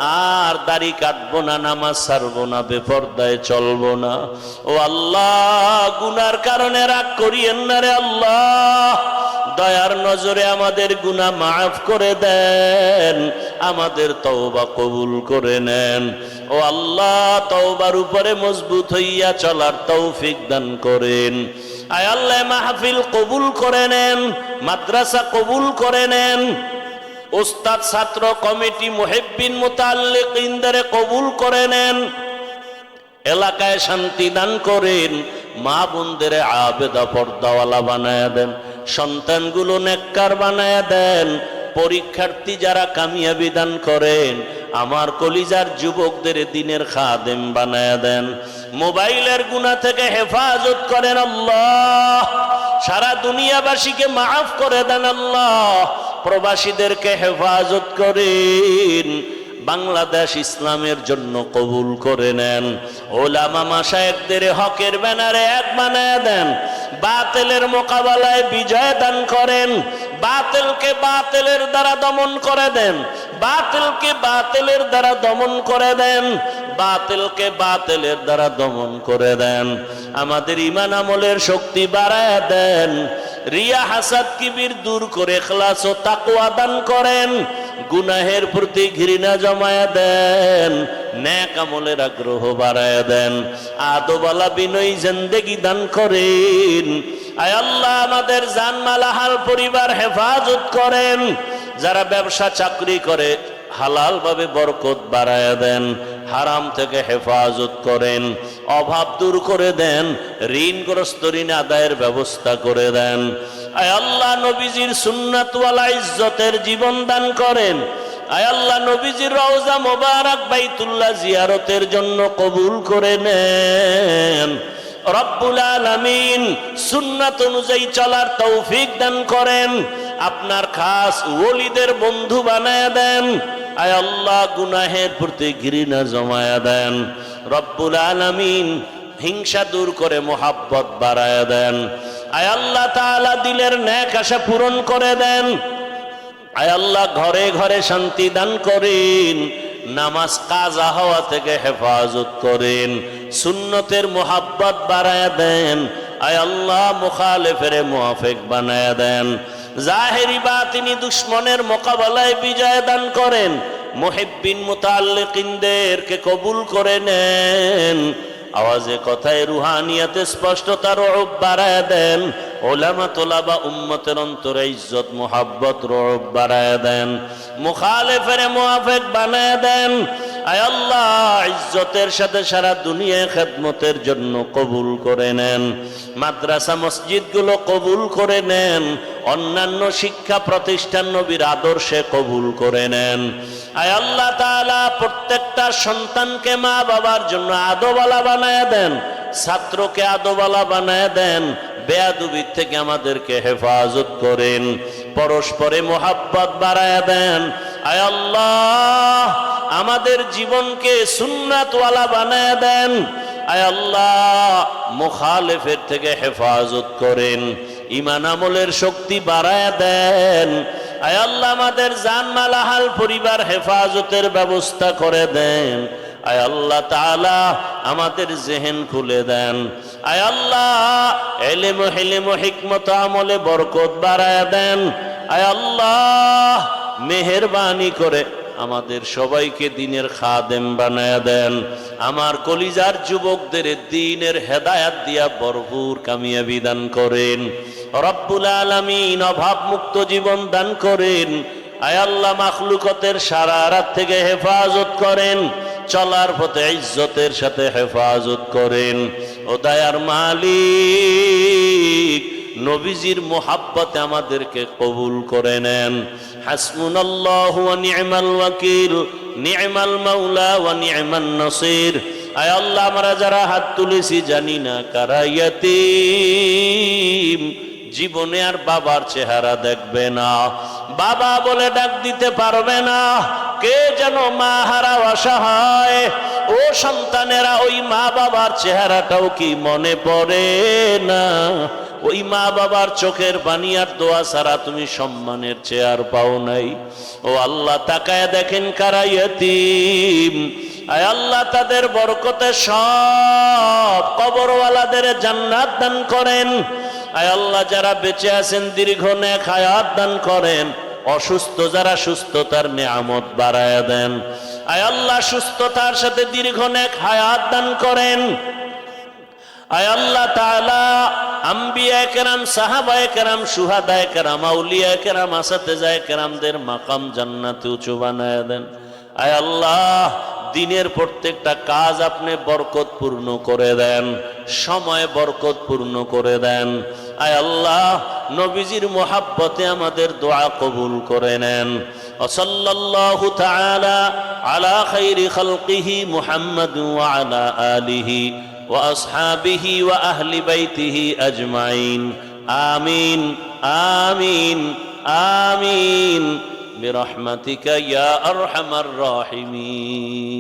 আর দাড়ি কাটবো না, নামাজ ছাড়বো না, বেপরদায় চলবো না। ও আল্লাহ, গুনার কারণে রাগ করিয়েন না রে আল্লাহ। দয়ার নজরে আমাদের গুনাহ মাফ করে দেন, আমাদের তওবা কবুল করে নেন। ও আল্লাহ, তওবার উপরে মজবুত হইয়া চলার তৌফিক দান করেন। আয় আল্লাহ, মাহফিল কবুল করে নেন, মাদ্রাসা কবুল করে নেন, ওস্তাদ ছাত্র কমিটি মুহিব্বিন মুতাআল্লিকিনদের কবুল করে নেন। এলাকায় শান্তি দান করেন, মা বোনদের আবেদা পর্দাওয়ালা বানায়া দেন, সন্তানগুলো নেককার বানায়া দেন, পরীক্ষার্থী যারা কামিয়াবি দান করেন, আমার কলিজার যুবকদের দিনের খাদেম বানায়া দেন। মোবাইলের গুনাহ থেকে হেফাজত করেন আল্লাহ, সারা দুনিয়াবাসীকে মাফ করে দেন আল্লাহ, প্রবাসীদেরকে হেফাজত করেন। বাংলাদেশ ইসলামের জন্য কবুল করে নেন। ওলামা মাশায়েখদের হকের ব্যানারে এক বানায়া দেন, বাতিলের মোকাবেলায় বিজয় দান করেন, বাতিলকে বাতিলের দ্বারা দমন করে দেন, বাতিলকে বাতিলের দ্বারা দমন করে দেন, বাতিলকে বাতিলের দ্বারা দমন করে দেন। আমাদের ঈমান আমলের শক্তি বাড়ায় দেন, রিয়া হাসাদ কিবির দূর করে ইখলাস ও তাকওয়া দান করেন, গুনাহের প্রতি ঘৃণা জমায়া দেন, নেক আমলের আগ্রহ বাড়ায়া দেন, আদবওয়ালা বিনয়ী জিন্দেগি দান করেন। আয় আল্লাহ, আমাদের জানমাল আহাল পরিবার হেফাজত করেন, যারা ব্যবসা চাকরি করে হালাল ভাবে বরকত বাড়ায়া দেন, হারাম থেকে হেফাজত করেন, অভাব দূর করে দেন, ঋণগ্রস্ত ঋণ আদায়ের ব্যবস্থা করে দেন। আয় আল্লাহ, নবীজির সুন্নাত ওয়ালা ইজ্জতের জীবন দান করেন। আয় আল্লাহ, নবীজির রওজা মোবারক বাইতুল্লাহ জিয়ারতের জন্য কবুল করে নেন। রব্বুল আলামিন সুন্নাত অনুযায়ী চলার তৌফিক দান করেন, আপনার খাস ওলিদের বন্ধু বানায়া দেন। আয় আল্লাহ, গুনাহের প্রতি ঘৃণা জমায়া দেন। রব্বুল আলামিন হিংসা দূর করে মোহাব্বত বাড়ায়া দেন। আয় আল্লাহ তাআলা দিলের নেক আশা পূরণ করে দেন। আয় আল্লাহ, ঘরে ঘরে শান্তি দান করেন, নামাজ কাজা হওয়া থেকে হেফাজত করেন, সুন্নতের মোহাব্বত বাড়ায়া দেন। আয় আল্লাহ, মুখালিফের মুওয়াফিক বানায়া দেন, জাহেরি বাতিনি দুশ্মনের মোকাবেলায় বিজয় দান করেন, মুহিব্বিন মুতাআল্লিকিনদেরকে কবুল করে নেন। আওয়াজে কথায় রুহানিয়াতে স্পষ্টতার রূপ বাড়ায়া দেন, ওলামা তোলাবা উম্মতের অন্তরে ইজ্জত মুহাব্বত রূপ বাড়ায়া দেন, মুখালিফের মুওয়াফিক বানায়া দেন। আয় আল্লাহ, ইজ্জতের সাথে সারা দুনিয়ায় খেদমতের জন্য কবুল করে নেন, মাদ্রাসা মসজিদগুলো কবুল করে নেন, অন্যান্য শিক্ষা প্রতিষ্ঠান নবীর আদর্শে কবুল করে নেন। আয় আল্লাহ তাআলা, প্রত্যেকটা সন্তানকে মা বাবার জন্য আদবওয়ালা বানায়া দেন, ছাত্রকে আদবওয়ালা বানায়া দেন, বেয়াদবির থেকে আমাদেরকে হেফাজত করেন, পরস্পরে মোহাব্বত বাড়ায়া দেন। আয় আল্লাহ, আমাদের জীবনকে সুন্নাতওয়ালা বানায়া দেন। আয় আল্লাহ, মুখালিফের থেকে হেফাজত করেন, ঈমান আমলের শক্তি বাড়ায়া দেন। আয় আল্লাহ, আমাদের জানমাল আহাল পরিবার হেফাজতের ব্যবস্থা করে দেন। আয় আল্লাহ তাআলা, আমাদের জেহেন খুলে দেন। আয় আল্লাহ, ইলম হিলম হিকমত আমলে বরকত বাড়ায়া দেন। আয় আল্লাহ, মেহেরবানি করে আমাদের সবাইকে দ্বীনের খাদেম বানায়া দেন। আমার কলিজার যুবকদের দ্বীনের হেদায়াত দিয়া ভরপুর কামিয়াবি দান করেন। রব্বুল আলামিন অভাব মুক্ত জীবন দান করেন। আয় আল্লাহ, মাখলুকতের শারারাত থেকে হেফাজত করেন, চলার পথে ইজ্জতের সাথে হেফাজত করেন। ও দয়ার মালিক, নবীজির মোহাব্বতে আমাদেরকে কবুল করে নেন। হাসবুনাল্লাহু ওয়া নি'মাল ওয়াকিল, নি'মাল মাওলা ওয়া নি'মান নাসির। আয় আল্লাহ, আমরা যারা হাত তুলেছি জানি না কারা ইয়াতীম, জীবনে আর বাবার চেহারা দেখবে না, বাবা বলে ডাক দিতে পারবে না, কে যেন মা হারা অসহায়। ও সন্তানেরা, ওই মা বাবার চেহারাটাও কি মনে পড়ে না? ওই মা বাবার চোখের পানি আর দোয়া ছাড়া তুমি সম্মানের চেয়ার পাও নাই। ও আল্লাহ তাকায় দেখেন কারা ইয়তীম, আয় আল্লাহ তাদের বরকতে সব কবরওয়ালাদের জান্নাত দান করেন। আয় আল্লাহ যারা বেঁচে আছেন দীর্ঘ নেক হায়াত দান করেন, অসুস্থ যারা সুস্থতার নিয়ামত বাড়ায়া দেন। আয় আল্লাহ সুস্থতার সাথে দীর্ঘ নেক হায়াত দান করেন। আয় আল্লাহ তাআলা আম্বিয়ায়ে কেরাম, সাহাবায়ে কেরাম, শুহাদায়ে কেরাম, আউলিয়ায়ে কেরাম, আসাতেজায়ে কেরামদের মাকাম জান্নাতে উঁচু বানায়া দেন। আয় আল্লাহ দিনের প্রত্যেকটা কাজ আপনি বরকতপূর্ণ করে দেন, সময় বরকতপূর্ণ করে দেন। আয় আল্লাহ নবীজির মোহাব্বতে আমাদের দোয়া কবুল করে নেন। সাল্লাল্লাহু তাআলা আলা খাইরি খালকিহি মুহাম্মাদ ওয়া আলা আলিহি ওয়া আসহাবিহি ওয়া আহলি বাইতিহি আজমাইন। আমিন আমিন আমিন বিরহমাতিকা ইয়া আরহামার রাহিমিন।